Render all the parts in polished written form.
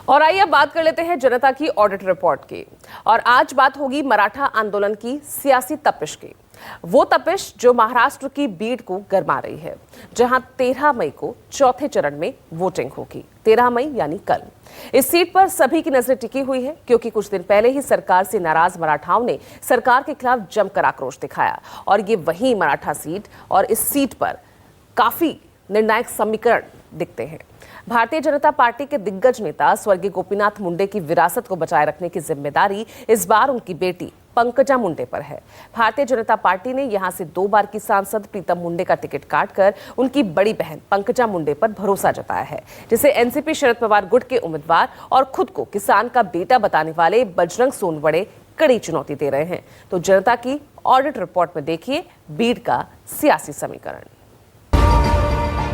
और आइए अब बात कर लेते हैं जनता की ऑडिट रिपोर्ट की। और आज बात होगी मराठा आंदोलन की सियासी तपिश की। वो तपिश जो महाराष्ट्र की बीड को गरमा रही है, जहां 13 मई को चौथे चरण में वोटिंग होगी। 13 मई यानी कल। इस सीट पर सभी की नजरें टिकी हुई है, क्योंकि कुछ दिन पहले ही सरकार से नाराज मराठाओं ने सरकार के खिलाफ जमकर आक्रोश दिखाया। और ये वही मराठा सीट, और इस सीट पर काफी निर्णायक समीकरण दिखते हैं। भारतीय जनता पार्टी के दिग्गज नेता स्वर्गीय गोपीनाथ मुंडे की विरासत को बचाए रखने की जिम्मेदारी इस बार उनकी बेटी पंकजा मुंडे पर है। भारतीय जनता पार्टी ने यहां से 2 बार की सांसद प्रीतम मुंडे का टिकट काटकर उनकी बड़ी बहन पंकजा मुंडे पर भरोसा जताया है, जिसे एनसीपी शरद पवार गुट के उम्मीदवार और खुद को किसान का बेटा बताने वाले बजरंग सोनवड़े कड़ी चुनौती दे रहे हैं। तो जनता की ऑडिट रिपोर्ट में देखिए बीड का सियासी समीकरण।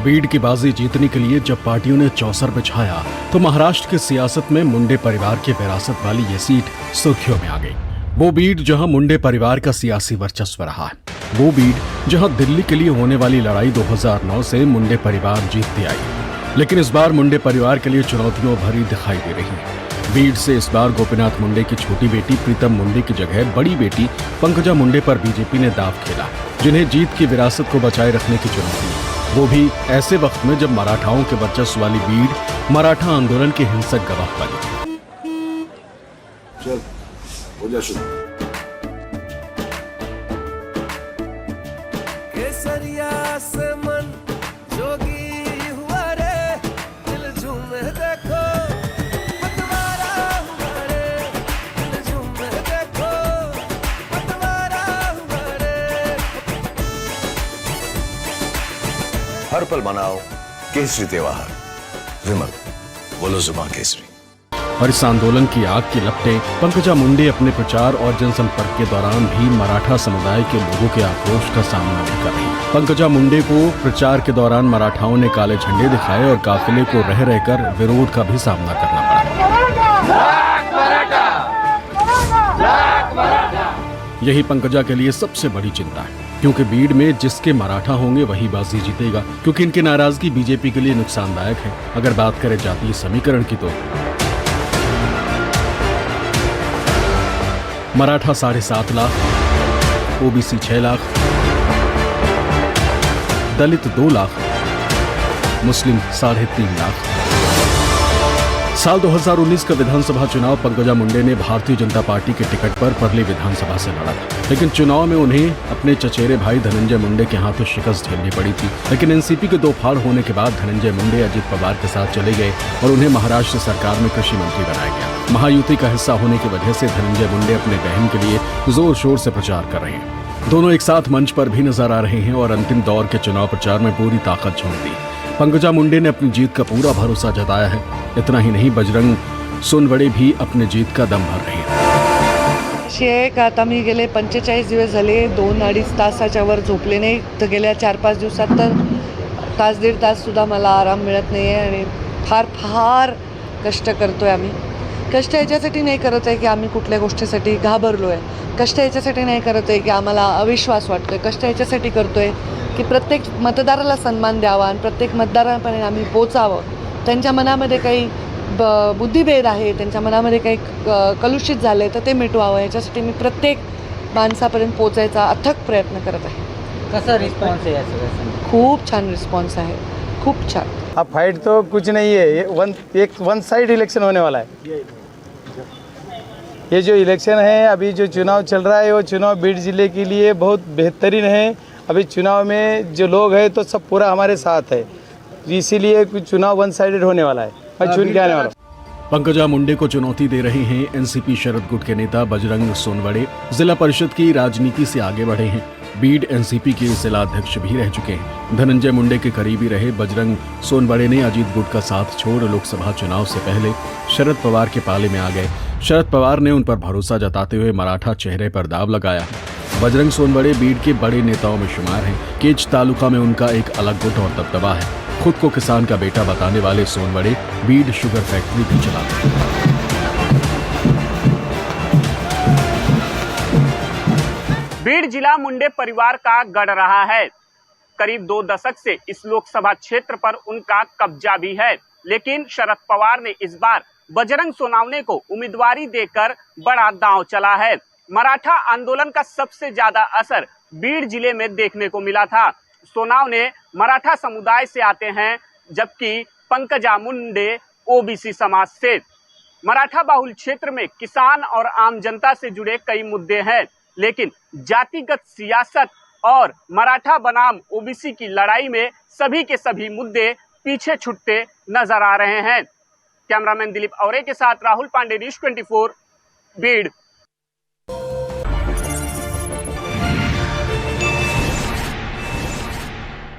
बीड की बाजी जीतने के लिए जब पार्टियों ने चौसर बिछाया तो महाराष्ट्र की सियासत में मुंडे परिवार की विरासत वाली ये सीट सुर्खियों में आ गई। वो बीड जहां मुंडे परिवार का सियासी वर्चस्व रहा है, वो बीड जहां दिल्ली के लिए होने वाली लड़ाई 2009 से मुंडे परिवार जीतती आई। लेकिन इस बार मुंडे परिवार के लिए चुनौतियों भरी दिखाई दे रही है। बीड से इस बार गोपीनाथ मुंडे की छोटी बेटी प्रीतम मुंडे की जगह बड़ी बेटी पंकजा मुंडे पर बीजेपी ने दांव खेला, जिन्हें जीत की विरासत को बचाए रखने की चुनौती है। वो भी ऐसे वक्त में जब मराठाओं के वर्चस्व वाली बीड मराठा आंदोलन के हिंसक गवाह बनी। चल, हो जा शुरू। केसरिया से मन जोगी हुआ रे, दिल झूमे देखो पतवारा हुआ रे, दिल झूमे देखो पतवारा हुआ रे। हर पल मनाओ केसरी त्योहार। विमल, बोलो जुबान केसरी। और इस आंदोलन की आग की लपटें पंकजा मुंडे अपने प्रचार और जनसंपर्क के दौरान भी मराठा समुदाय के लोगों के आक्रोश का सामना भी कर रही। पंकजा मुंडे को प्रचार के दौरान मराठाओं ने काले झंडे दिखाए और काफिले को रह रहकर विरोध का भी सामना करना पड़ा। यही पंकजा के लिए सबसे बड़ी चिंता है, क्योंकि बीड में जिसके मराठा होंगे वही बाजी जीतेगा, क्योंकि इनकी नाराजगी बीजेपी के लिए नुकसानदायक है। अगर बात करें जातीय समीकरण की तो मराठा 7.5 लाख, ओबीसी 6 लाख, दलित 2 लाख, मुस्लिम 3.5 लाख। साल 2019 का विधानसभा चुनाव पंकजा मुंडे ने भारतीय जनता पार्टी के टिकट पर परली विधानसभा से लड़ा था, लेकिन चुनाव में उन्हें अपने चचेरे भाई धनंजय मुंडे के हाथों शिकस्त झेलनी पड़ी थी। लेकिन एनसीपी के 2 फाड़ होने के बाद धनंजय मुंडे अजित पवार के साथ चले गए और उन्हें महाराष्ट्र सरकार में कृषि मंत्री बनाया गया। महायुति का हिस्सा होने की वजह से धनंजय मुंडे अपने बहन के लिए जोर शोर से प्रचार कर रहे हैं। दोनों एक साथ मंच पर भी नजर आ रहे हैं और अंतिम दौर के चुनाव प्रचार में पूरी ताकत झोंक दी। पंकजा मुंडे ने अपनी जीत का पूरा भरोसा जताया है। इतना ही नहीं, बजरंग सोनवड़े भी अपने जीत का दम भर रहे हैं। अशी आहे का आता मी गेले 45 दिवस झाले 2-2.5 तासाच्या वर झोपले नाही, तर गेल्या 4-5 दिवसात तर तास दीड तास सुद्धा मला आराम मिळत नाही आहे आणि फार फार कष्ट करतोय आम्ही। कष्ट याच्यासाठी नाही करत आहे की आम्ही कुठल्या गोष्टीसाठी घाबरलो आहे, कष्ट याच्यासाठी नाही करत आहे की आम्हाला अविश्वास वाटतोय, कष्ट याच्यासाठी करतोय की प्रत्येक मतदाराला सन्मान द्यावा आणि प्रत्येक मतदारापर्यंत आम्ही पोचावं। त्यांच्या मनामध्ये काही बुद्धिभेद आहे, त्यांच्या मनामध्ये काही कलुषित झाले तर ते मिटवावं, याच्यासाठी मी प्रत्येक माणसापर्यंत पोचायचा अथक प्रयत्न करत आहे। कसा रिस्पॉन्स आहे याचा? खूप छान रिस्पॉन्स आहे, खूप छान। अब फाइट तो कुछ नहीं है, ये वन साइड इलेक्शन होने वाला है। ये जो इलेक्शन है, अभी जो चुनाव चल रहा है, वो चुनाव बीड जिले के लिए बहुत बेहतरीन है। अभी चुनाव में जो लोग हैं तो सब पूरा हमारे साथ है, इसीलिए चुनाव वन साइडेड होने वाला है। मैं चुन के आने वाला हूं। पंकजा मुंडे को चुनौती दे रहे हैं एनसीपी शरद गुट के नेता बजरंग सोनवड़े। जिला परिषद की राजनीति से आगे बढ़े हैं। बीड एनसीपी के जिला अध्यक्ष भी रह चुके हैं। धनंजय मुंडे के करीबी रहे बजरंग सोनवड़े ने अजीत गुट का साथ छोड़ लोकसभा चुनाव से पहले शरद पवार के पाले में आ गए। शरद पवार ने उन पर भरोसा जताते हुए मराठा चेहरे पर दाव लगाया। बजरंग सोनवड़े बीड के बड़े नेताओं में शुमार हैं। केच तालुका में उनका एक अलग गुट और दबदबा है। खुद को किसान का बेटा बताने वाले सोनवड़े बीड शुगर फैक्ट्री भी चलाते हैं। बीड जिला मुंडे परिवार का गढ़ रहा है। करीब 2 दशक से इस लोकसभा क्षेत्र पर उनका कब्जा भी है, लेकिन शरद पवार ने इस बार बजरंग सोनावने को उम्मीदवारी देकर बड़ा दांव चला है। मराठा आंदोलन का सबसे ज्यादा असर बीड जिले में देखने को मिला था। सोनावने मराठा समुदाय से आते हैं, जबकि पंकजा मुंडे ओबीसी समाज से। मराठा बाहुल क्षेत्र में किसान और आम जनता से जुड़े कई मुद्दे हैं, लेकिन जातिगत सियासत और मराठा बनाम ओबीसी की लड़ाई में सभी के सभी मुद्दे पीछे छूटते नजर आ रहे हैं। कैमरामैन दिलीप औरे के साथ राहुल पांडे, न्यूज़ 24, बीड।